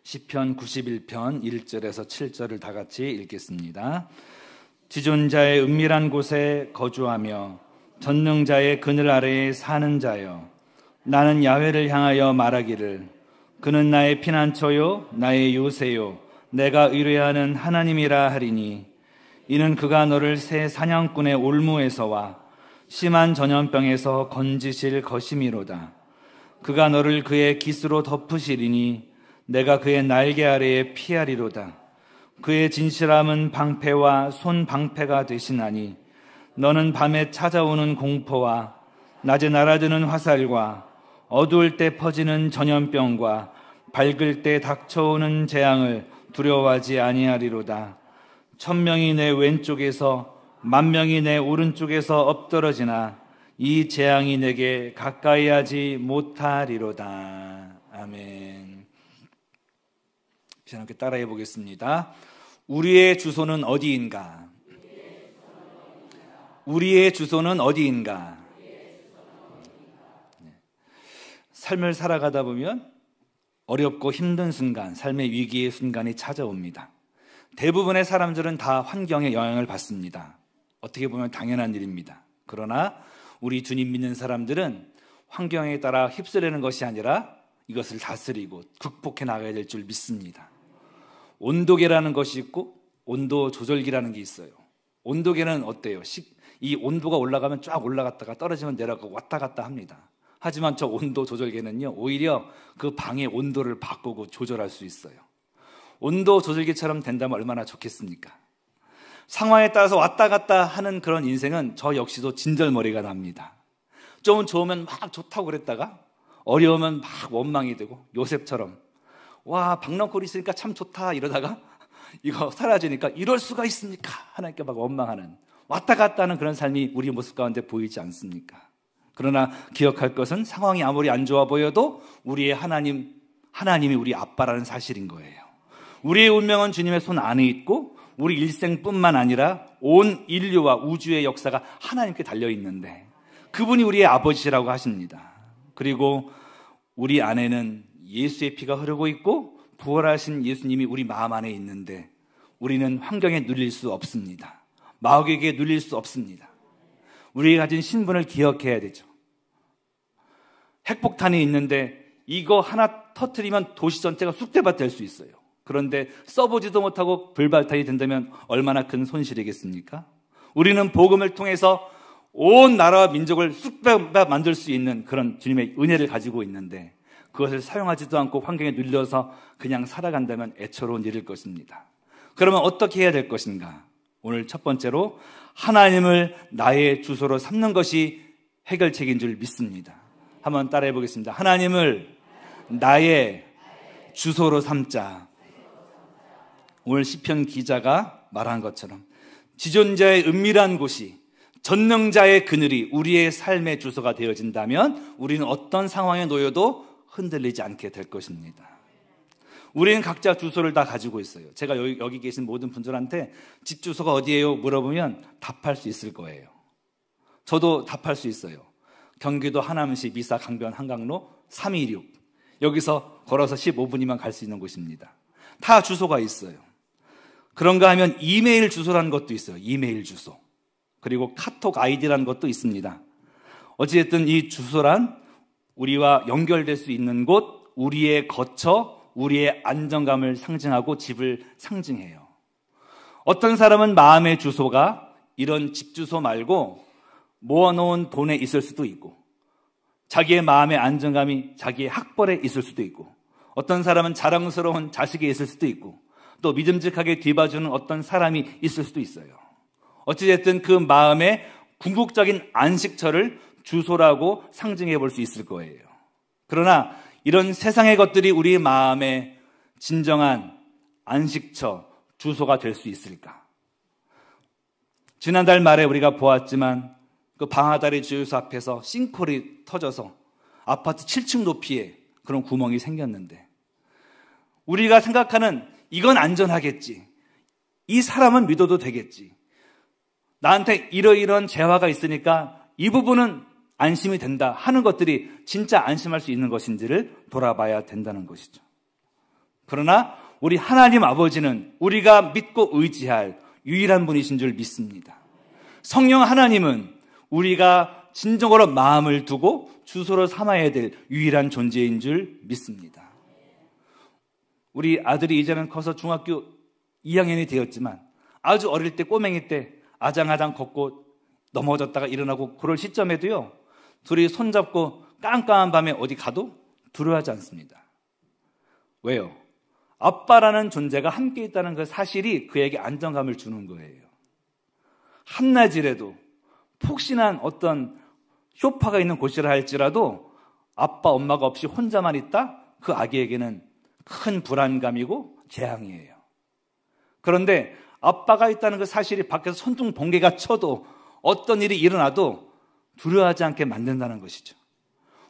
시편 91편 1절에서 7절을 다 같이 읽겠습니다. 지존자의 은밀한 곳에 거주하며 전능자의 그늘 아래에 사는 자여, 나는 야훼를 향하여 말하기를 그는 나의 피난처요 나의 요새요 내가 의뢰하는 하나님이라 하리니, 이는 그가 너를 새 사냥꾼의 올무에서와 심한 전염병에서 건지실 것이미로다. 그가 너를 그의 깃으로 덮으시리니 내가 그의 날개 아래에 피하리로다. 그의 진실함은 방패와 손 방패가 되시나니, 너는 밤에 찾아오는 공포와 낮에 날아드는 화살과 어두울 때 퍼지는 전염병과 밝을 때 닥쳐오는 재앙을 두려워하지 아니하리로다. 1000명이 내 왼쪽에서 10,000명이 내 오른쪽에서 엎드러지나 이 재앙이 내게 가까이 하지 못하리로다. 아멘. 함께 따라해 보겠습니다. 우리의 주소는 어디인가? 우리의 주소는 어디인가? 삶을 살아가다 보면 어렵고 힘든 순간, 삶의 위기의 순간이 찾아옵니다. 대부분의 사람들은 다 환경에 영향을 받습니다. 어떻게 보면 당연한 일입니다. 그러나 우리 주님 믿는 사람들은 환경에 따라 휩쓸리는 것이 아니라 이것을 다스리고 극복해 나가야 될 줄 믿습니다. 온도계라는 것이 있고 온도 조절기라는 게 있어요. 온도계는 어때요? 이 온도가 올라가면 쫙 올라갔다가 떨어지면 내려가고 왔다 갔다 합니다. 하지만 저 온도 조절계는요, 오히려 그 방의 온도를 바꾸고 조절할 수 있어요. 온도 조절기처럼 된다면 얼마나 좋겠습니까? 상황에 따라서 왔다 갔다 하는 그런 인생은 저 역시도 진절머리가 납니다. 좀 좋으면 막 좋다고 그랬다가 어려우면 막 원망이 되고, 요셉처럼 와, 박랑골이 있으니까 참 좋다 이러다가 이거 사라지니까 이럴 수가 있습니까? 하나님께 막 원망하는, 왔다 갔다 하는 그런 삶이 우리 모습 가운데 보이지 않습니까? 그러나 기억할 것은 상황이 아무리 안 좋아 보여도 우리의 하나님이 우리 아빠라는 사실인 거예요. 우리의 운명은 주님의 손 안에 있고 우리 일생뿐만 아니라 온 인류와 우주의 역사가 하나님께 달려있는데 그분이 우리의 아버지라고 하십니다. 그리고 우리 안에는 예수의 피가 흐르고 있고 부활하신 예수님이 우리 마음 안에 있는데 우리는 환경에 눌릴 수 없습니다. 마귀에게 눌릴 수 없습니다. 우리가 가진 신분을 기억해야 되죠. 핵폭탄이 있는데 이거 하나 터뜨리면 도시 전체가 쑥대밭 될 수 있어요. 그런데 써보지도 못하고 불발탄이 된다면 얼마나 큰 손실이겠습니까? 우리는 복음을 통해서 온 나라와 민족을 쑥대밭 만들 수 있는 그런 주님의 은혜를 가지고 있는데 그것을 사용하지도 않고 환경에 눌려서 그냥 살아간다면 애처로운 일일 것입니다. 그러면 어떻게 해야 될 것인가? 오늘 첫 번째로 하나님을 나의 주소로 삼는 것이 해결책인 줄 믿습니다. 한번 따라해 보겠습니다. 하나님을 나의 주소로 삼자. 오늘 시편 기자가 말한 것처럼 지존자의 은밀한 곳이, 전능자의 그늘이 우리의 삶의 주소가 되어진다면 우리는 어떤 상황에 놓여도 흔들리지 않게 될 것입니다. 우리는 각자 주소를 다 가지고 있어요. 제가 여기 계신 모든 분들한테 집 주소가 어디예요? 물어보면 답할 수 있을 거예요. 저도 답할 수 있어요. 경기도 하남시 미사 강변 한강로 326. 여기서 걸어서 15분이면 갈 수 있는 곳입니다. 다 주소가 있어요. 그런가 하면 이메일 주소라는 것도 있어요. 이메일 주소. 그리고 카톡 아이디라는 것도 있습니다. 어찌됐든 이 주소란 우리와 연결될 수 있는 곳, 우리의 거처, 우리의 안정감을 상징하고 집을 상징해요. 어떤 사람은 마음의 주소가 이런 집 주소 말고 모아놓은 돈에 있을 수도 있고, 자기의 마음의 안정감이 자기의 학벌에 있을 수도 있고, 어떤 사람은 자랑스러운 자식에 있을 수도 있고, 또 믿음직하게 뒤봐주는 어떤 사람이 있을 수도 있어요. 어찌됐든 그 마음의 궁극적인 안식처를 주소라고 상징해 볼 수 있을 거예요. 그러나 이런 세상의 것들이 우리 마음의 진정한 안식처, 주소가 될 수 있을까? 지난달 말에 우리가 보았지만 그 방아다리 주유소 앞에서 싱크홀이 터져서 아파트 7층 높이에 그런 구멍이 생겼는데, 우리가 생각하는 이건 안전하겠지, 이 사람은 믿어도 되겠지, 나한테 이러이러한 재화가 있으니까 이 부분은 안심이 된다 하는 것들이 진짜 안심할 수 있는 것인지를 돌아봐야 된다는 것이죠. 그러나 우리 하나님 아버지는 우리가 믿고 의지할 유일한 분이신 줄 믿습니다. 성령 하나님은 우리가 진정으로 마음을 두고 주소로 삼아야 될 유일한 존재인 줄 믿습니다. 우리 아들이 이제는 커서 중학교 2학년이 되었지만 아주 어릴 때 꼬맹이 때 아장아장 걷고 넘어졌다가 일어나고 그럴 시점에도요, 둘이 손잡고 깜깜한 밤에 어디 가도 두려워하지 않습니다. 왜요? 아빠라는 존재가 함께 있다는 그 사실이 그에게 안정감을 주는 거예요. 한낮이라도 폭신한 어떤 쇼파가 있는 곳이라 할지라도 아빠, 엄마가 없이 혼자만 있다? 그 아기에게는 큰 불안감이고 재앙이에요. 그런데 아빠가 있다는 그 사실이 밖에서 손등 번개가 쳐도 어떤 일이 일어나도 두려워하지 않게 만든다는 것이죠.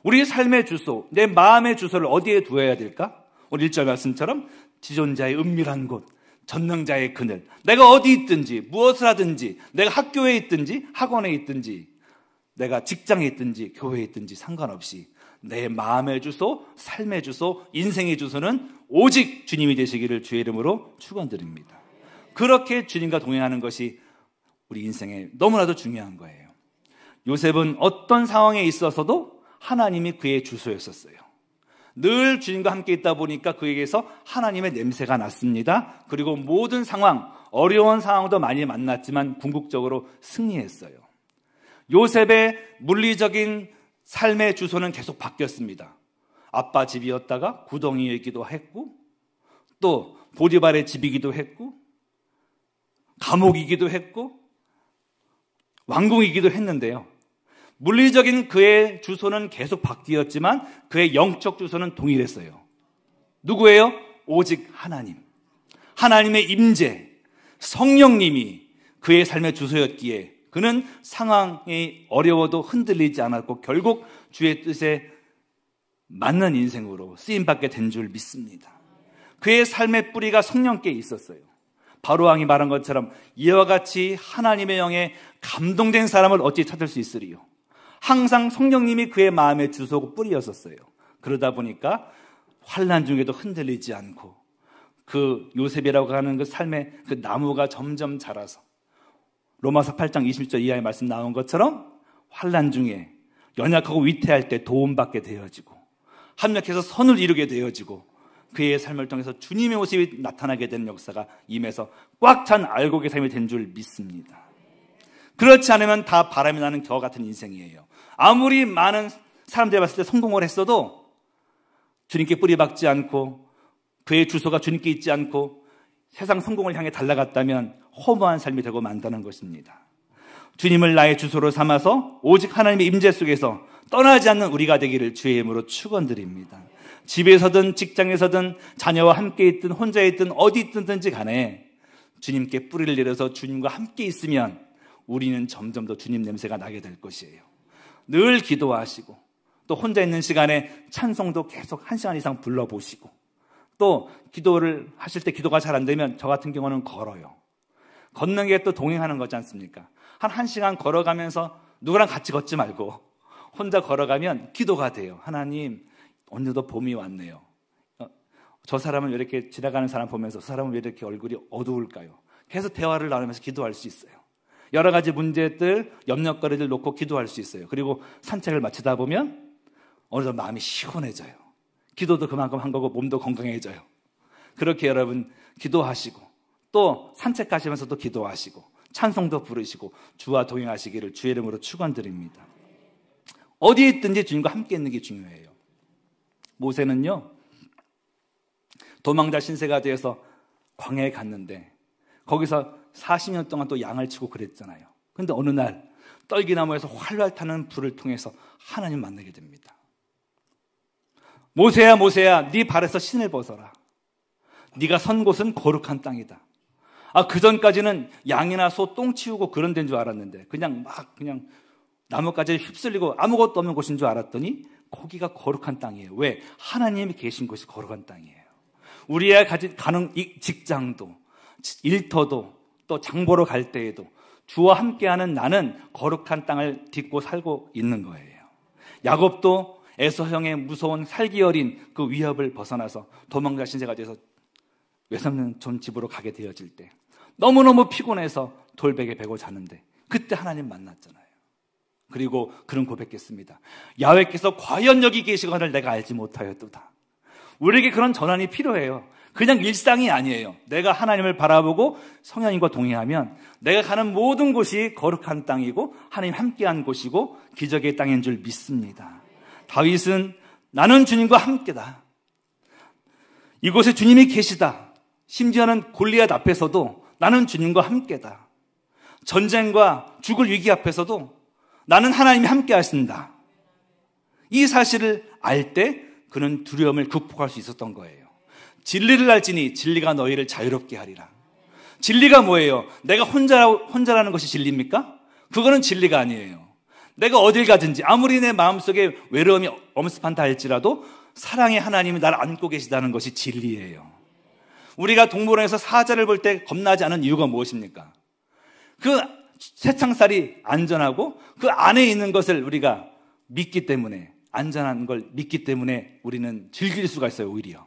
우리의 삶의 주소, 내 마음의 주소를 어디에 두어야 될까? 오늘 1절 말씀처럼 지존자의 은밀한 곳, 전능자의 그늘, 내가 어디 있든지 무엇을 하든지, 내가 학교에 있든지 학원에 있든지 내가 직장에 있든지 교회에 있든지 상관없이 내 마음의 주소, 삶의 주소, 인생의 주소는 오직 주님이 되시기를 주의 이름으로 축원드립니다. 그렇게 주님과 동행하는 것이 우리 인생에 너무나도 중요한 거예요. 요셉은 어떤 상황에 있어서도 하나님이 그의 주소였었어요. 늘 주님과 함께 있다 보니까 그에게서 하나님의 냄새가 났습니다. 그리고 모든 상황, 어려운 상황도 많이 만났지만 궁극적으로 승리했어요. 요셉의 물리적인 삶의 주소는 계속 바뀌었습니다. 아빠 집이었다가 구덩이이기도 했고, 또 보디발의 집이기도 했고, 감옥이기도 했고, 왕궁이기도 했는데요. 물리적인 그의 주소는 계속 바뀌었지만 그의 영적 주소는 동일했어요. 누구예요? 오직 하나님. 하나님의 임재, 성령님이 그의 삶의 주소였기에 그는 상황이 어려워도 흔들리지 않았고 결국 주의 뜻에 맞는 인생으로 쓰임받게 된 줄 믿습니다. 그의 삶의 뿌리가 성령께 있었어요. 바로왕이 말한 것처럼 이와 같이 하나님의 영에 감동된 사람을 어찌 찾을 수 있으리요. 항상 성령님이 그의 마음의 주소고 뿌리였었어요. 그러다 보니까 환난 중에도 흔들리지 않고 그 요셉이라고 하는 그 삶의 그 나무가 점점 자라서 로마서 8장 20절 이하의 말씀 나온 것처럼 환난 중에 연약하고 위태할 때 도움받게 되어지고 합력해서 선을 이루게 되어지고 그의 삶을 통해서 주님의 모습이 나타나게 되는 역사가 임해서 꽉 찬 알곡의 삶이 된 줄 믿습니다. 그렇지 않으면 다 바람이 나는 겨와 같은 인생이에요. 아무리 많은 사람들이 봤을 때 성공을 했어도 주님께 뿌리박지 않고 그의 주소가 주님께 있지 않고 세상 성공을 향해 달려갔다면 허무한 삶이 되고 만다는 것입니다. 주님을 나의 주소로 삼아서 오직 하나님의 임재 속에서 떠나지 않는 우리가 되기를 주의 이름으로 축원드립니다. 집에서든 직장에서든 자녀와 함께 있든 혼자 있든 어디 있든지 간에 주님께 뿌리를 내려서 주님과 함께 있으면 우리는 점점 더 주님 냄새가 나게 될 것이에요. 늘 기도하시고 또 혼자 있는 시간에 찬송도 계속 1시간 이상 불러보시고 또 기도를 하실 때 기도가 잘 안 되면 저 같은 경우는 걸어요. 걷는 게 또 동행하는 거지 않습니까? 한 1시간 걸어가면서 누구랑 같이 걷지 말고 혼자 걸어가면 기도가 돼요. 하나님, 오늘도 봄이 왔네요. 저 사람은 왜 이렇게 지나가는 사람 보면서 저 사람은 왜 이렇게 얼굴이 어두울까요? 계속 대화를 나누면서 기도할 수 있어요. 여러 가지 문제들, 염려거리들 놓고 기도할 수 있어요. 그리고 산책을 마치다 보면 어느덧 마음이 시원해져요. 기도도 그만큼 한 거고 몸도 건강해져요. 그렇게 여러분 기도하시고 또 산책 가시면서도 기도하시고 찬송도 부르시고 주와 동행하시기를 주의 이름으로 축원드립니다. 어디에 있든지 주님과 함께 있는 게 중요해요. 모세는요, 도망자 신세가 되어서 광야에 갔는데 거기서 40년 동안 또 양을 치고 그랬잖아요. 그런데 어느 날 떨기나무에서 활활 타는 불을 통해서 하나님 만나게 됩니다. 모세야 모세야, 네 발에서 신을 벗어라. 네가 선 곳은 거룩한 땅이다. 그 전까지는 양이나 소 똥 치우고 그런 데인 줄 알았는데 그냥 나뭇가지에 휩쓸리고 아무것도 없는 곳인 줄 알았더니 거기가 거룩한 땅이에요. 왜? 하나님이 계신 곳이 거룩한 땅이에요. 우리가 가는 이 직장도 일터도 또 장보러 갈 때에도 주와 함께하는 나는 거룩한 땅을 딛고 살고 있는 거예요. 야곱도 에서 형의 무서운 살기 어린 그 위협을 벗어나서 도망자 신세가 돼서 외삼촌 집으로 가게 되어질 때 너무너무 피곤해서 돌베개 베고 자는데 그때 하나님 만났잖아요. 그리고 그런 고백했습니다. 야훼께서 과연 여기 계시거늘 내가 알지 못하였도다. 우리에게 그런 전환이 필요해요. 그냥 일상이 아니에요. 내가 하나님을 바라보고 성령님과 동의하면 내가 가는 모든 곳이 거룩한 땅이고 하나님 함께한 곳이고 기적의 땅인 줄 믿습니다. 다윗은 나는 주님과 함께다. 이곳에 주님이 계시다. 심지어는 골리앗 앞에서도 나는 주님과 함께다. 전쟁과 죽을 위기 앞에서도 나는 하나님이 함께 하신다. 이 사실을 알 때 그는 두려움을 극복할 수 있었던 거예요. 진리를 알지니 진리가 너희를 자유롭게 하리라. 진리가 뭐예요? 내가 혼자라는 것이 진리입니까? 그거는 진리가 아니에요. 내가 어딜 가든지 아무리 내 마음속에 외로움이 엄습한다 할지라도 사랑의 하나님이 나를 안고 계시다는 것이 진리예요. 우리가 동물원에서 사자를 볼 때 겁나지 않은 이유가 무엇입니까? 그 새창살이 안전하고 그 안에 있는 것을 우리가 믿기 때문에, 안전한 걸 믿기 때문에 우리는 즐길 수가 있어요. 오히려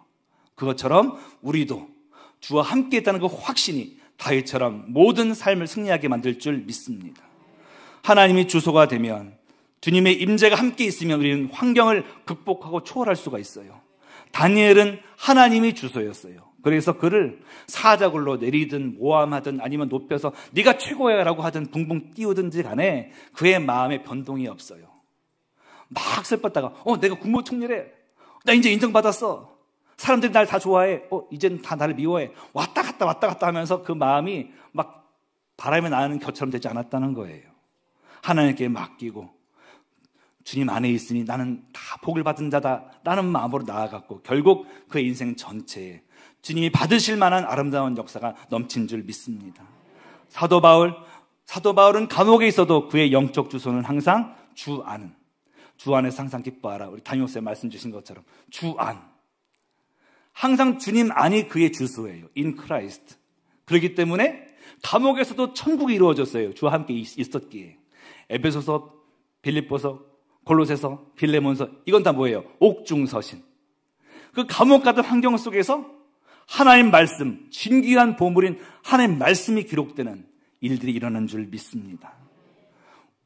그것처럼 우리도 주와 함께 있다는 그 확신이 다윗처럼 모든 삶을 승리하게 만들 줄 믿습니다. 하나님이 주소가 되면, 주님의 임재가 함께 있으면 우리는 환경을 극복하고 초월할 수가 있어요. 다니엘은 하나님이 주소였어요. 그래서 그를 사자굴로 내리든 모함하든 아니면 높여서 네가 최고야 라고 하든 붕붕 띄우든지 간에 그의 마음에 변동이 없어요. 막 슬펐다가 내가 국무총리래. 나 이제 인정받았어. 사람들이 날 다 좋아해. 이젠 다 나를 미워해. 왔다 갔다 하면서 그 마음이 막 바람에 나는 겨처럼 되지 않았다는 거예요. 하나님께 맡기고 주님 안에 있으니 나는 다 복을 받은 자다 라는 마음으로 나아갔고 결국 그의 인생 전체에 주님이 받으실 만한 아름다운 역사가 넘친 줄 믿습니다. 사도 바울은 감옥에 있어도 그의 영적 주소는 항상 주 안에서 항상 기뻐하라. 우리 담임목사님 말씀 주신 것처럼 주 안, 항상 주님 안이 그의 주소예요. In Christ. 그렇기 때문에 감옥에서도 천국이 이루어졌어요. 주와 함께 있었기에. 에베소서, 빌립보서, 골로새서, 빌레몬서, 이건 다 뭐예요? 옥중서신. 그 감옥 같은 환경 속에서 하나님 말씀, 진귀한 보물인 하나님 말씀이 기록되는 일들이 일어난 줄 믿습니다.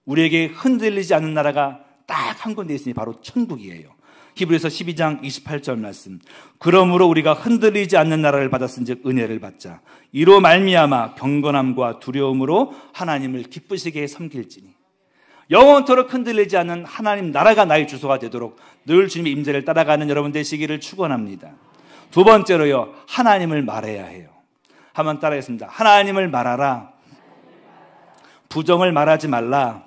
우리에게 흔들리지 않는 나라가 딱 한 군데 있으니 바로 천국이에요. 히브리서 12장 28절 말씀. 그러므로 우리가 흔들리지 않는 나라를 받았은즉 은혜를 받자. 이로 말미암아 경건함과 두려움으로 하나님을 기쁘시게 섬길지니. 영원토록 흔들리지 않는 하나님 나라가 나의 주소가 되도록 늘 주님의 임재를 따라가는 여러분 되시기를 축원합니다. 두 번째로요, 하나님을 말해야 해요. 한번 따라하겠습니다. 하나님을 말하라. 부정을 말하지 말라.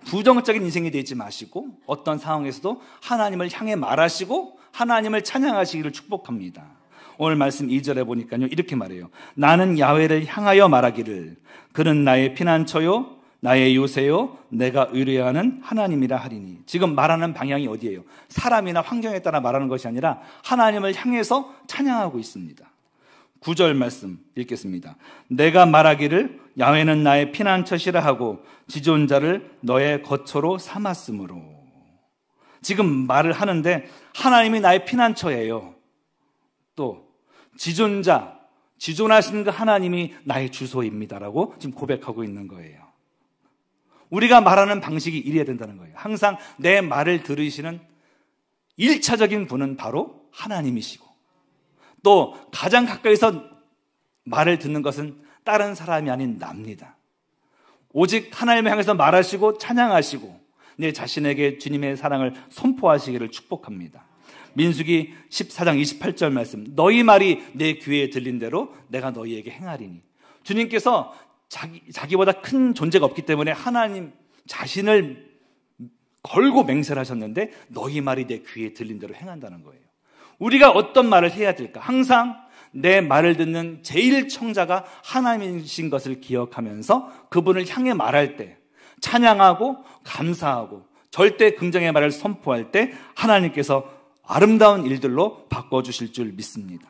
부정적인 인생이 되지 마시고 어떤 상황에서도 하나님을 향해 말하시고 하나님을 찬양하시기를 축복합니다. 오늘 말씀 2절에 보니까요, 이렇게 말해요. 나는 야훼를 향하여 말하기를 그는 나의 피난처요 나의 요새요 내가 의뢰하는 하나님이라 하리니. 지금 말하는 방향이 어디예요? 사람이나 환경에 따라 말하는 것이 아니라 하나님을 향해서 찬양하고 있습니다. 9절 말씀 읽겠습니다. 내가 말하기를 야훼는 나의 피난처시라 하고 지존자를 너의 거처로 삼았으므로. 지금 말을 하는데 하나님이 나의 피난처예요. 또 지존하시는 그 하나님이 나의 주소입니다라고 지금 고백하고 있는 거예요. 우리가 말하는 방식이 이래야 된다는 거예요. 항상 내 말을 들으시는 1차적인 분은 바로 하나님이시고, 또 가장 가까이서 말을 듣는 것은 다른 사람이 아닌 납니다. 오직 하나님을 향해서 말하시고 찬양하시고 내 자신에게 주님의 사랑을 선포하시기를 축복합니다. 민수기 14장 28절 말씀. 너희 말이 내 귀에 들린 대로 내가 너희에게 행하리니. 주님께서 자기보다 큰 존재가 없기 때문에 하나님 자신을 걸고 맹세를 하셨는데 너희 말이 내 귀에 들린 대로 행한다는 거예요. 우리가 어떤 말을 해야 될까? 항상 내 말을 듣는 제일 청자가 하나님이신 것을 기억하면서 그분을 향해 말할 때 찬양하고 감사하고 절대 긍정의 말을 선포할 때 하나님께서 아름다운 일들로 바꿔주실 줄 믿습니다.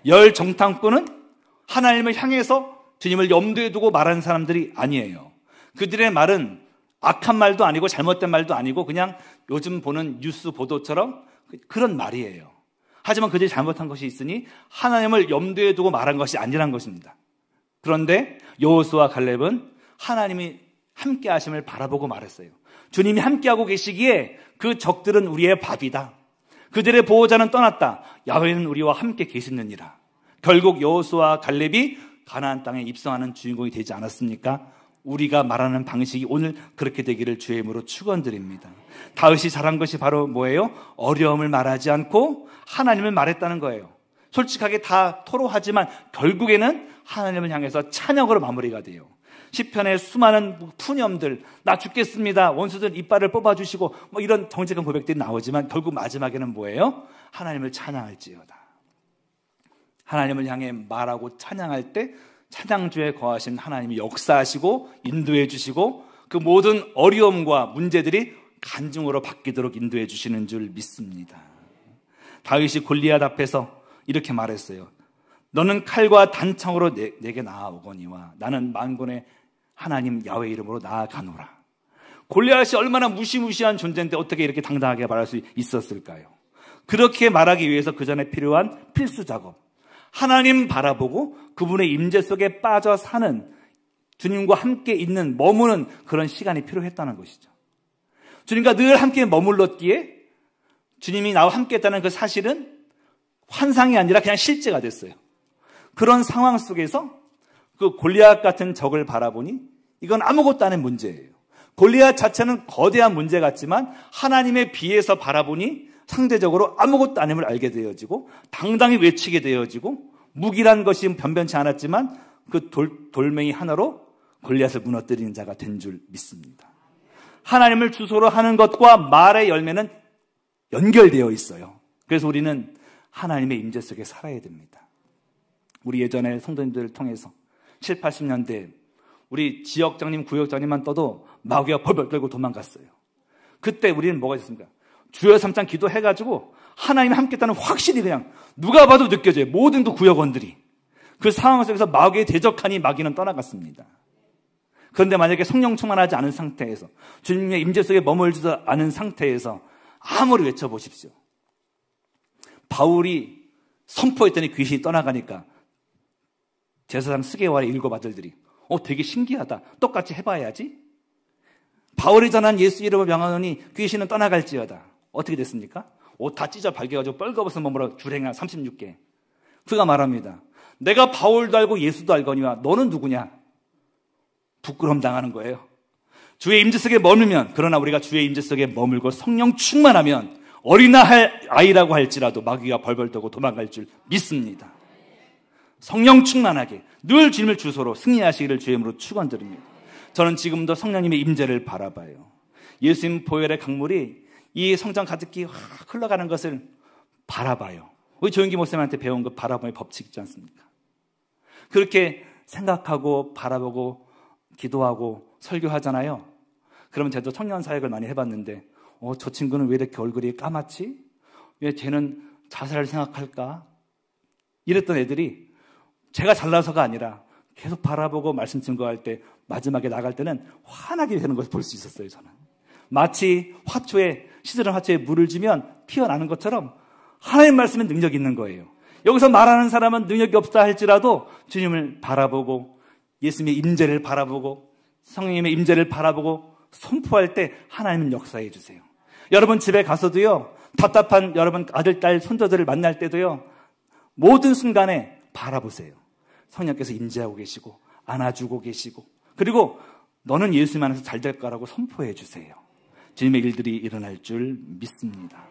열정탐꾼은 하나님을 향해서 주님을 염두에 두고 말하는 사람들이 아니에요. 그들의 말은 악한 말도 아니고 잘못된 말도 아니고 그냥 요즘 보는 뉴스 보도처럼 그런 말이에요. 하지만 그들이 잘못한 것이 있으니 하나님을 염두에 두고 말한 것이 아니란 것입니다. 그런데 여호수아와 갈렙은 하나님이 함께 하심을 바라보고 말했어요. 주님이 함께하고 계시기에 그 적들은 우리의 밥이다. 그들의 보호자는 떠났다. 야훼는 우리와 함께 계시느니라. 결국 여호수아와 갈렙이 가나안 땅에 입성하는 주인공이 되지 않았습니까? 우리가 말하는 방식이 오늘 그렇게 되기를 주의 이름으로 축원드립니다. 다윗이 잘한 것이 바로 뭐예요? 어려움을 말하지 않고 하나님을 말했다는 거예요. 솔직하게 다 토로하지만 결국에는 하나님을 향해서 찬양으로 마무리가 돼요. 시편의 수많은 푸념들, 나 죽겠습니다, 원수들 이빨을 뽑아주시고 뭐 이런 정직한 고백들이 나오지만 결국 마지막에는 뭐예요? 하나님을 찬양할지어다. 하나님을 향해 말하고 찬양할 때 찬양주에 거하신 하나님이 역사하시고 인도해 주시고 그 모든 어려움과 문제들이 간증으로 바뀌도록 인도해 주시는 줄 믿습니다. 다윗이 골리앗 앞에서 이렇게 말했어요. 너는 칼과 단창으로 내게 나아오거니와 나는 만군의 하나님 야훼 이름으로 나아가노라. 골리앗이 얼마나 무시무시한 존재인데 어떻게 이렇게 당당하게 말할 수 있었을까요? 그렇게 말하기 위해서 그 전에 필요한 필수 작업, 하나님 바라보고 그분의 임재 속에 빠져 사는, 주님과 함께 있는, 머무는 그런 시간이 필요했다는 것이죠. 주님과 늘 함께 머물렀기에 주님이 나와 함께 했다는 그 사실은 환상이 아니라 그냥 실제가 됐어요. 그런 상황 속에서 그 골리앗 같은 적을 바라보니 이건 아무것도 아닌 문제예요. 골리앗 자체는 거대한 문제 같지만 하나님에 비해서 바라보니 상대적으로 아무것도 아님을 알게 되어지고 당당히 외치게 되어지고 무기란 것이 변변치 않았지만 그 돌멩이 하나로 골리앗을 무너뜨리는 자가 된 줄 믿습니다. 하나님을 주소로 하는 것과 말의 열매는 연결되어 있어요. 그래서 우리는 하나님의 임재 속에 살아야 됩니다. 우리 예전에 성도님들을 통해서 7, 80년대 우리 지역장님, 구역장님만 떠도 마귀가 벌벌 떨고 도망갔어요. 그때 우리는 뭐가 있었습니까? 주여 삼창 기도해가지고 하나님이 함께했다는 확신이 그냥 누가 봐도 느껴져요. 모든 그 구역원들이. 그 상황 속에서 마귀에 대적하니 마귀는 떠나갔습니다. 그런데 만약에 성령 충만하지 않은 상태에서 주님의 임재 속에 머물지도 않은 상태에서 아무리 외쳐보십시오. 바울이 선포했더니 귀신이 떠나가니까 제사장 스게와의 7 아들들이 되게 신기하다. 똑같이 해봐야지. 바울이 전한 예수 이름을 명하노니 귀신은 떠나갈지어다. 어떻게 됐습니까? 옷 다 찢어 발겨가지고 뻘거벗은 몸으로 주랭아 36개. 그가 말합니다. 내가 바울도 알고 예수도 알거니와 너는 누구냐? 부끄러움 당하는 거예요. 주의 임재 속에 머물면, 그러나 우리가 주의 임재 속에 머물고 성령 충만하면 어린아이라고 할지라도 마귀가 벌벌 떠고 도망갈 줄 믿습니다. 성령 충만하게 늘 주님을 주소로 승리하시기를 주의 이름으로 축원드립니다. 저는 지금도 성령님의 임재를 바라봐요. 예수님 보혈의 강물이 이 성전 가득히 흘러가는 것을 바라봐요. 우리 조영기 목사님한테 배운 그 바라봄의 법칙 있지 않습니까? 그렇게 생각하고 바라보고 기도하고 설교하잖아요. 그러면 저도 청년 사역을 많이 해봤는데 저 친구는 왜 이렇게 얼굴이 까맣지? 왜 쟤는 자살을 생각할까? 이랬던 애들이 제가 잘나서가 아니라 계속 바라보고 말씀 증거할 때 마지막에 나갈 때는 환하게 되는 것을 볼 수 있었어요. 저는 마치 화초에 시들은 화초에 물을 주면 피어나는 것처럼 하나님 말씀에 능력이 있는 거예요. 여기서 말하는 사람은 능력이 없다 할지라도 주님을 바라보고 예수님의 임재를 바라보고 성령님의 임재를 바라보고 선포할 때 하나님은 역사해 주세요. 여러분 집에 가서도요, 답답한 여러분 아들, 딸, 손자들을 만날 때도요, 모든 순간에 바라보세요. 성령께서 임재하고 계시고 안아주고 계시고, 그리고 너는 예수님 안에서 잘 될 거라고 선포해 주세요. 주님의 일들이 일어날 줄 믿습니다.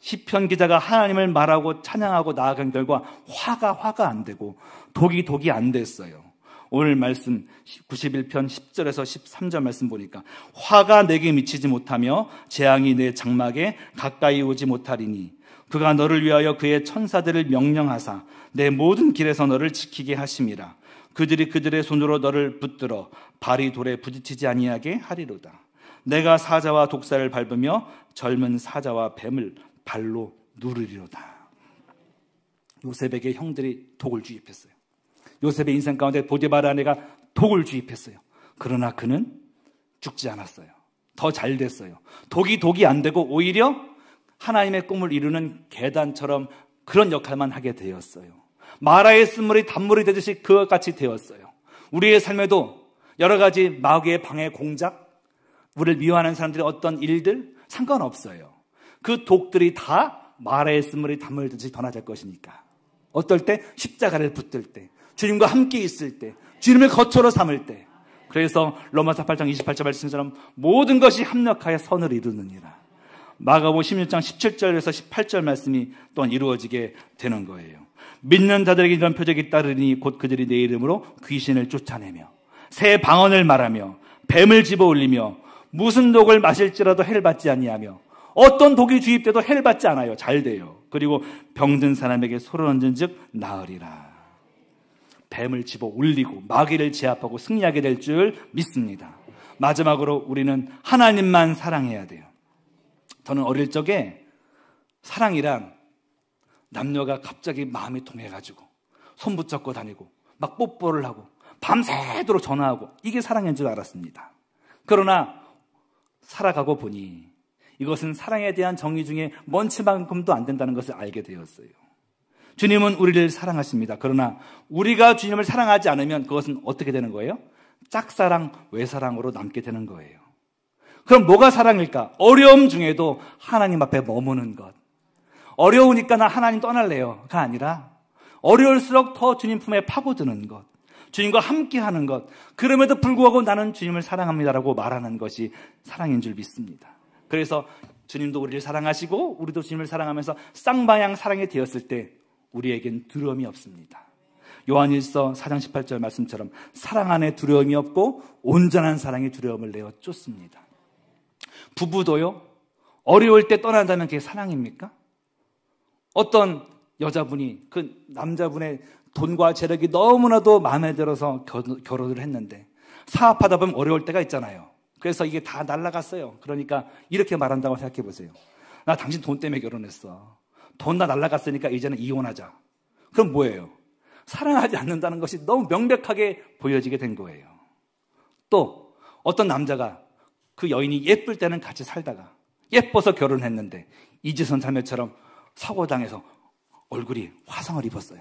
시편 기자가 하나님을 말하고 찬양하고 나아간 결과 화가 안 되고 독이 안 됐어요. 오늘 말씀 91편 10절에서 13절 말씀 보니까 화가 내게 미치지 못하며 재앙이 내 장막에 가까이 오지 못하리니 그가 너를 위하여 그의 천사들을 명령하사 내 모든 길에서 너를 지키게 하심이라. 그들이 그들의 손으로 너를 붙들어 발이 돌에 부딪히지 아니하게 하리로다. 내가 사자와 독사를 밟으며 젊은 사자와 뱀을 발로 누르리로다. 요셉에게 형들이 독을 주입했어요. 요셉의 인생 가운데 보디바라 아내가 독을 주입했어요. 그러나 그는 죽지 않았어요. 더 잘 됐어요. 독이 안 되고 오히려 하나님의 꿈을 이루는 계단처럼 그런 역할만 하게 되었어요. 마라의 쓴물이 단물이 되듯이 그것 같이 되었어요. 우리의 삶에도 여러 가지 마귀의 방해 공작, 우리를 미워하는 사람들의 어떤 일들 상관없어요. 그 독들이 다 마라의 쓴물이 단물이 되듯이 변화될 것이니까. 어떨 때? 십자가를 붙들 때, 주님과 함께 있을 때, 주님을 거처로 삼을 때. 그래서 로마서 8장 28절 말씀처럼 모든 것이 합력하여 선을 이루느니라. 마가복음 16장 17절에서 18절 말씀이 또한 이루어지게 되는 거예요. 믿는 자들에게 이런 표적이 따르니 곧 그들이 내 이름으로 귀신을 쫓아내며 새 방언을 말하며 뱀을 집어올리며 무슨 독을 마실지라도 해를 받지 아니하며 어떤 독이 주입돼도 해를 받지 않아요. 잘 돼요. 그리고 병든 사람에게 소를 얹은 즉 나으리라. 뱀을 집어올리고 마귀를 제압하고 승리하게 될 줄 믿습니다. 마지막으로 우리는 하나님만 사랑해야 돼요. 저는 어릴 적에 사랑이란 남녀가 갑자기 마음이 통해가지고 손 붙잡고 다니고 막 뽀뽀를 하고 밤새도록 전화하고 이게 사랑인 줄 알았습니다. 그러나 살아가고 보니 이것은 사랑에 대한 정의 중에 먼치만큼도 안 된다는 것을 알게 되었어요. 주님은 우리를 사랑하십니다. 그러나 우리가 주님을 사랑하지 않으면 그것은 어떻게 되는 거예요? 짝사랑, 외사랑으로 남게 되는 거예요. 그럼 뭐가 사랑일까? 어려움 중에도 하나님 앞에 머무는 것. 어려우니까 나 하나님 떠날래요가 아니라 어려울수록 더 주님 품에 파고드는 것. 주님과 함께하는 것. 그럼에도 불구하고 나는 주님을 사랑합니다라고 말하는 것이 사랑인 줄 믿습니다. 그래서 주님도 우리를 사랑하시고 우리도 주님을 사랑하면서 쌍방향 사랑이 되었을 때 우리에겐 두려움이 없습니다. 요한일서 4장 18절 말씀처럼 사랑 안에 두려움이 없고 온전한 사랑이 두려움을 내어 쫓습니다. 부부도요, 어려울 때 떠난다면 그게 사랑입니까? 어떤 여자분이 그 남자분의 돈과 재력이 너무나도 마음에 들어서 결혼을 했는데 사업하다 보면 어려울 때가 있잖아요. 그래서 이게 다 날아갔어요. 그러니까 이렇게 말한다고 생각해 보세요. 나 당신 돈 때문에 결혼했어. 돈 다 날아갔으니까 이제는 이혼하자. 그럼 뭐예요? 사랑하지 않는다는 것이 너무 명백하게 보여지게 된 거예요. 또 어떤 남자가 그 여인이 예쁠 때는 같이 살다가 예뻐서 결혼했는데 이지선 자매처럼 사고당해서 얼굴이 화상을 입었어요.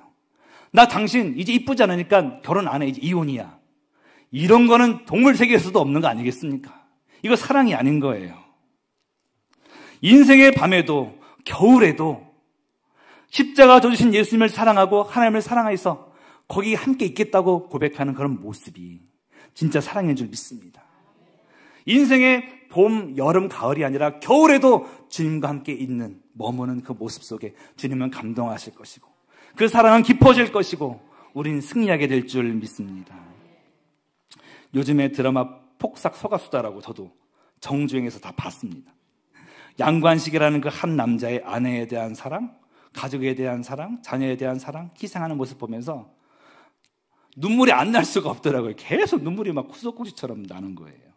나 당신 이제 이쁘지 않으니까 결혼 안 해. 이제 이혼이야. 이런 거는 동물 세계에서도 없는 거 아니겠습니까? 이거 사랑이 아닌 거예요. 인생의 밤에도 겨울에도 십자가 져주신 예수님을 사랑하고 하나님을 사랑해서 거기 함께 있겠다고 고백하는 그런 모습이 진짜 사랑인 줄 믿습니다. 인생의 봄, 여름, 가을이 아니라 겨울에도 주님과 함께 있는 머무는 그 모습 속에 주님은 감동하실 것이고 그 사랑은 깊어질 것이고 우린 승리하게 될 줄 믿습니다. 요즘에 드라마 폭삭 서가수다라고 저도 정주행에서 다 봤습니다. 양관식이라는 그 한 남자의 아내에 대한 사랑, 가족에 대한 사랑, 자녀에 대한 사랑, 희생하는 모습 보면서 눈물이 안 날 수가 없더라고요. 계속 눈물이 막 구석구지처럼 나는 거예요.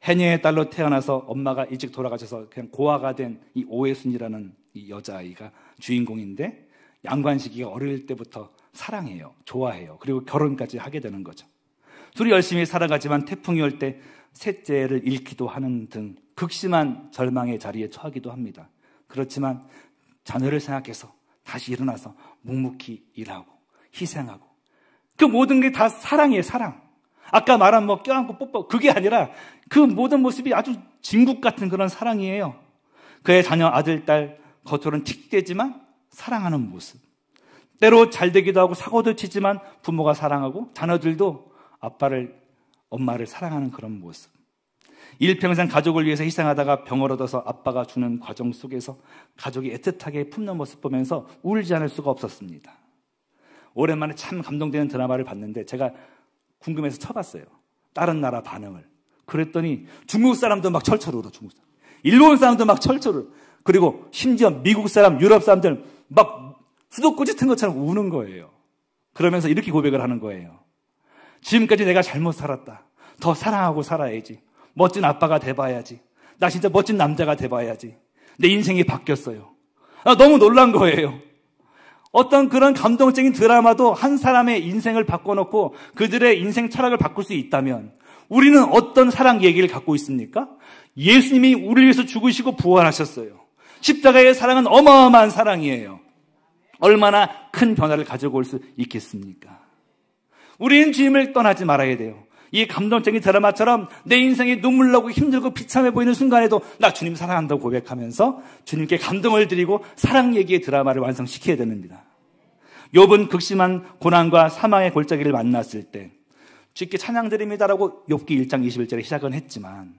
해녀의 딸로 태어나서 엄마가 일찍 돌아가셔서 그냥 고아가 된 이 오해순이라는 이 여자아이가 주인공인데 양관식이가 어릴 때부터 사랑해요. 좋아해요. 그리고 결혼까지 하게 되는 거죠. 둘이 열심히 살아가지만 태풍이 올 때 셋째를 잃기도 하는 등 극심한 절망의 자리에 처하기도 합니다. 그렇지만 자녀를 생각해서 다시 일어나서 묵묵히 일하고 희생하고 그 모든 게 다 사랑이에요. 사랑. 아까 말한 뭐 껴안고 뽀뽀 그게 아니라 그 모든 모습이 아주 진국 같은 그런 사랑이에요. 그의 자녀 아들, 딸 겉으로는 틱대지만 사랑하는 모습. 때로 잘 되기도 하고 사고도 치지만 부모가 사랑하고 자녀들도 아빠를, 엄마를 사랑하는 그런 모습. 일평생 가족을 위해서 희생하다가 병을 얻어서 아빠가 주는 과정 속에서 가족이 애틋하게 품는 모습 보면서 울지 않을 수가 없었습니다. 오랜만에 참 감동되는 드라마를 봤는데 제가 궁금해서 쳐봤어요. 다른 나라 반응을. 그랬더니 중국 사람도 막 철철 울어. 중국 사람. 일본 사람도 막 철철 울어. 그리고 심지어 미국 사람, 유럽 사람들 막 수도꼭지 튼 것처럼 우는 거예요. 그러면서 이렇게 고백을 하는 거예요. 지금까지 내가 잘못 살았다. 더 사랑하고 살아야지. 멋진 아빠가 돼봐야지. 나 진짜 멋진 남자가 돼봐야지. 내 인생이 바뀌었어요. 너무 놀란 거예요. 어떤 그런 감동적인 드라마도 한 사람의 인생을 바꿔놓고 그들의 인생 철학을 바꿀 수 있다면 우리는 어떤 사랑 얘기를 갖고 있습니까? 예수님이 우리를 위해서 죽으시고 부활하셨어요. 십자가의 사랑은 어마어마한 사랑이에요. 얼마나 큰 변화를 가지고 올 수 있겠습니까? 우리는 주님을 떠나지 말아야 돼요. 이 감동적인 드라마처럼 내 인생이 눈물 나고 힘들고 비참해 보이는 순간에도 나 주님 사랑한다고 고백하면서 주님께 감동을 드리고 사랑 얘기의 드라마를 완성시켜야 됩니다. 욥은 극심한 고난과 사망의 골짜기를 만났을 때 주께 찬양드립니다라고 욥기 1장 21절에 시작은 했지만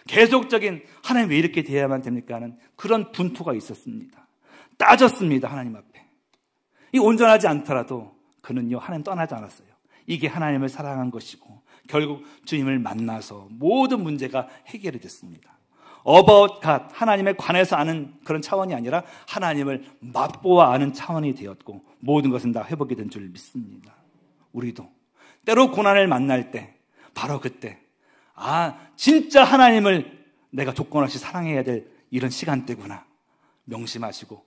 계속적인 하나님 왜 이렇게 대해야만 됩니까 하는 그런 분투가 있었습니다. 따졌습니다. 하나님 앞에. 이 온전하지 않더라도 그는요 하나님 떠나지 않았어요. 이게 하나님을 사랑한 것이고 결국 주님을 만나서 모든 문제가 해결이 됐습니다. About God, 하나님에 관해서 아는 그런 차원이 아니라 하나님을 맛보아 아는 차원이 되었고 모든 것은 다 회복이 된 줄 믿습니다. 우리도 때로 고난을 만날 때 바로 그때 진짜 하나님을 내가 조건 없이 사랑해야 될 이런 시간대구나 명심하시고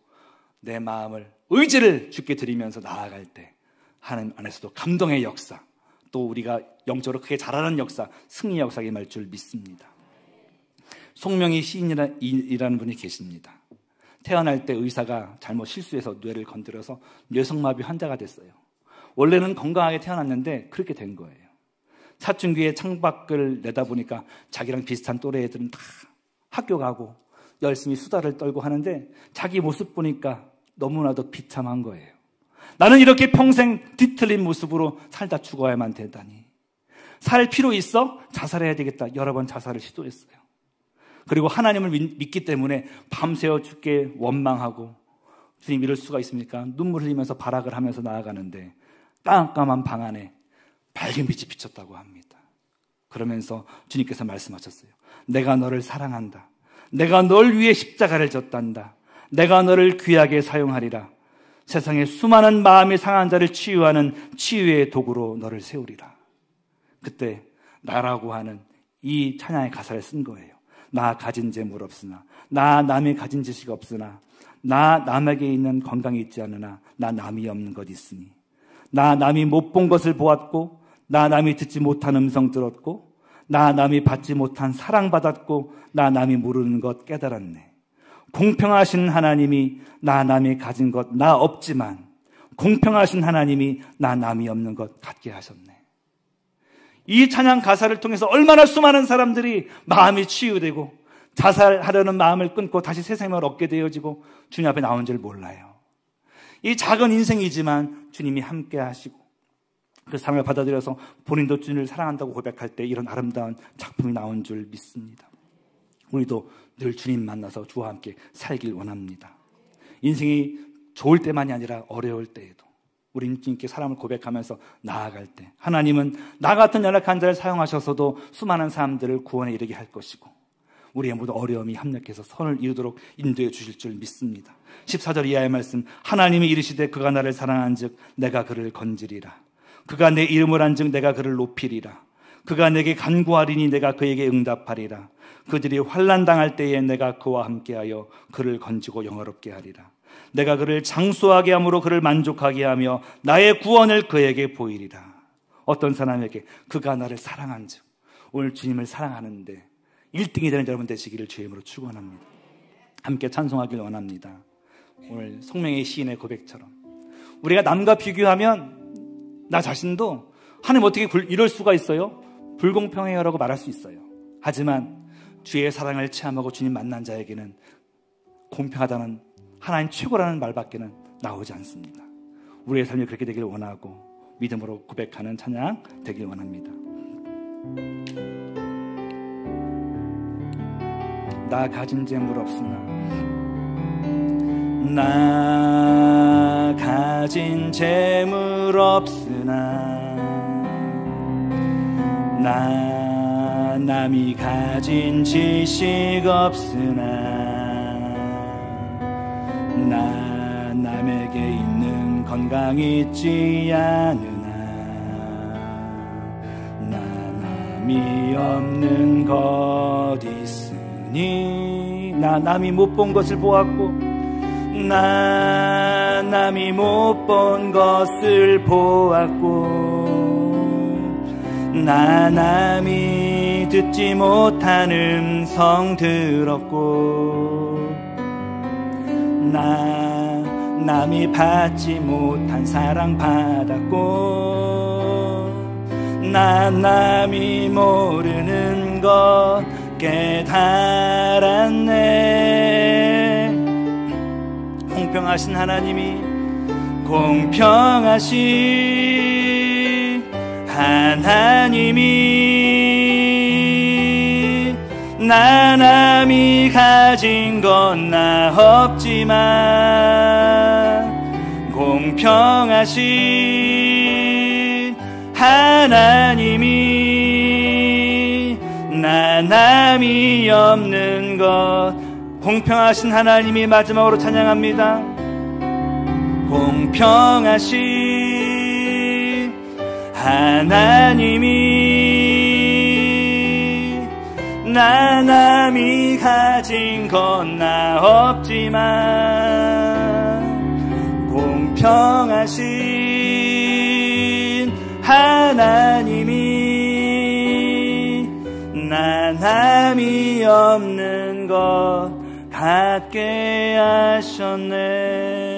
내 마음을 의지를 주께 드리면서 나아갈 때 하나님 안에서도 감동의 역사 또 우리가 영적으로 크게 자라는 역사 승리의 역사가 임할 줄 믿습니다. 송명희 시인이라는 분이 계십니다. 태어날 때 의사가 잘못 실수해서 뇌를 건드려서 뇌성마비 환자가 됐어요. 원래는 건강하게 태어났는데 그렇게 된 거예요. 사춘기에 창밖을 내다보니까 자기랑 비슷한 또래 애들은 다 학교 가고 열심히 수다를 떨고 하는데 자기 모습 보니까 너무나도 비참한 거예요. 나는 이렇게 평생 뒤틀린 모습으로 살다 죽어야만 되다니. 살 필요 있어? 자살해야 되겠다. 여러 번 자살을 시도했어요. 그리고 하나님을 믿기 때문에 밤새워 주께 원망하고 주님 이럴 수가 있습니까? 눈물 흘리면서 발악을 하면서 나아가는데 깜깜한 방 안에 밝은 빛이 비쳤다고 합니다. 그러면서 주님께서 말씀하셨어요. 내가 너를 사랑한다. 내가 널 위해 십자가를 졌단다. 내가 너를 귀하게 사용하리라. 세상에 수많은 마음이 상한 자를 치유하는 치유의 도구로 너를 세우리라. 그때 나라고 하는 이 찬양의 가사를 쓴 거예요. 나 가진 재물 없으나 나 남이 가진 지식 없으나 나 남에게 있는 건강이 있지 않으나 나 남이 없는 것 있으니 나 남이 못 본 것을 보았고 나 남이 듣지 못한 음성 들었고 나 남이 받지 못한 사랑받았고 나 남이 모르는 것 깨달았네. 공평하신 하나님이 나 남이 가진 것 나 없지만 공평하신 하나님이 나 남이 없는 것 갖게 하셨네. 이 찬양 가사를 통해서 얼마나 수많은 사람들이 마음이 치유되고 자살하려는 마음을 끊고 다시 새 생명을 얻게 되어지고 주님 앞에 나온 줄 몰라요. 이 작은 인생이지만 주님이 함께 하시고 그 사랑을 받아들여서 본인도 주님을 사랑한다고 고백할 때 이런 아름다운 작품이 나온 줄 믿습니다. 우리도 늘 주님 만나서 주와 함께 살길 원합니다. 인생이 좋을 때만이 아니라 어려울 때에도 우리 주님께 사랑을 고백하면서 나아갈 때 하나님은 나 같은 연약한 자를 사용하셔서도 수많은 사람들을 구원에 이르게 할 것이고 우리의 모든 어려움이 합력해서 선을 이루도록 인도해 주실 줄 믿습니다. 14절 이하의 말씀 하나님이 이르시되 그가 나를 사랑한즉 내가 그를 건지리라. 그가 내 이름을 한즉 내가 그를 높이리라. 그가 내게 간구하리니 내가 그에게 응답하리라. 그들이 환난 당할 때에 내가 그와 함께하여 그를 건지고 영화롭게 하리라. 내가 그를 장수하게 함으로 그를 만족하게 하며 나의 구원을 그에게 보이리라. 어떤 사람에게 그가 나를 사랑한즉 오늘 주님을 사랑하는데 1등이 되는 여러분 되시기를 주의 이름으로 축원합니다. 함께 찬송하길 원합니다. 오늘 송명의 시인의 고백처럼 우리가 남과 비교하면 나 자신도 하나님 어떻게 이럴 수가 있어요? 불공평해요 라고 말할 수 있어요. 하지만 주의 사랑을 체험하고 주님 만난 자에게는 공평하다는 하나님 최고라는 말밖에는 나오지 않습니다. 우리의 삶이 그렇게 되길 원하고 믿음으로 고백하는 찬양 되길 원합니다. 나 가진 재물 없으나 나 가진 재물 없으나 나 남이 가진 지식 없으나 나 남에게 있는 건강 있지 않으나 나 남이 없는 것 있으니 나 남이 못 본 것을 보았고 나 남이 못 본 것을 보았고 나 남이 듣지 못한 음성 들었고 나 남이 받지 못한 사랑 받았고, 난 남이 모르는 것 깨달았네. 공평하신 하나님이, 공평하신 하나님이, 나 남이 가진 건 나 없지만, 공평하신 하나님이, 나 남이 없는 것. 공평하신 하나님이 마지막으로 찬양합니다. 공평하신 하나님이, 나 남이 가진 건 나 없지만, 공평하신 하나님이, 나 남이 없는 것 갖게 하셨네.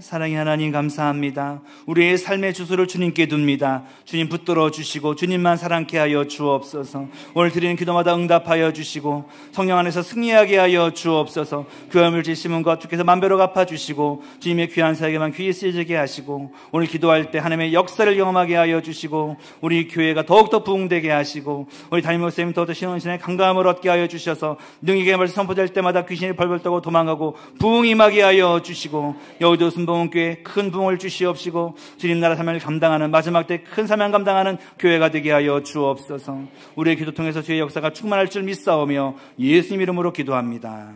사랑의 하나님, 감사합니다. 우리의 삶의 주소를 주님께 둡니다. 주님 붙들어 주시고 주님만 사랑케 하여 주옵소서. 오늘 드리는 기도마다 응답하여 주시고 성령 안에서 승리하게 하여 주옵소서. 교회를 지심은 것 주께서 만배로 갚아주시고 주님의 귀한 사역에만 귀히 쓰여지게 하시고, 오늘 기도할 때 하나님의 역사를 경험하게 하여 주시고, 우리 교회가 더욱더 부흥되게 하시고, 우리 담임 목사님 더욱더 신원신의 강감을 얻게 하여 주셔서 능력의 말씀 선포될 때마다 귀신이 벌벌 떠고 도망가고 부흥이 임하게 하여 주시고, 여의도 순복음교회 큰 부흥을 주시옵시고 주님 나라 사명을 감당하는, 마지막 때 큰 사명 감당하는 교회가 되게 하여 주옵소서. 우리의 기도 통해서 주의 역사가 충만할 줄 믿사오며 예수님 이름으로 기도합니다.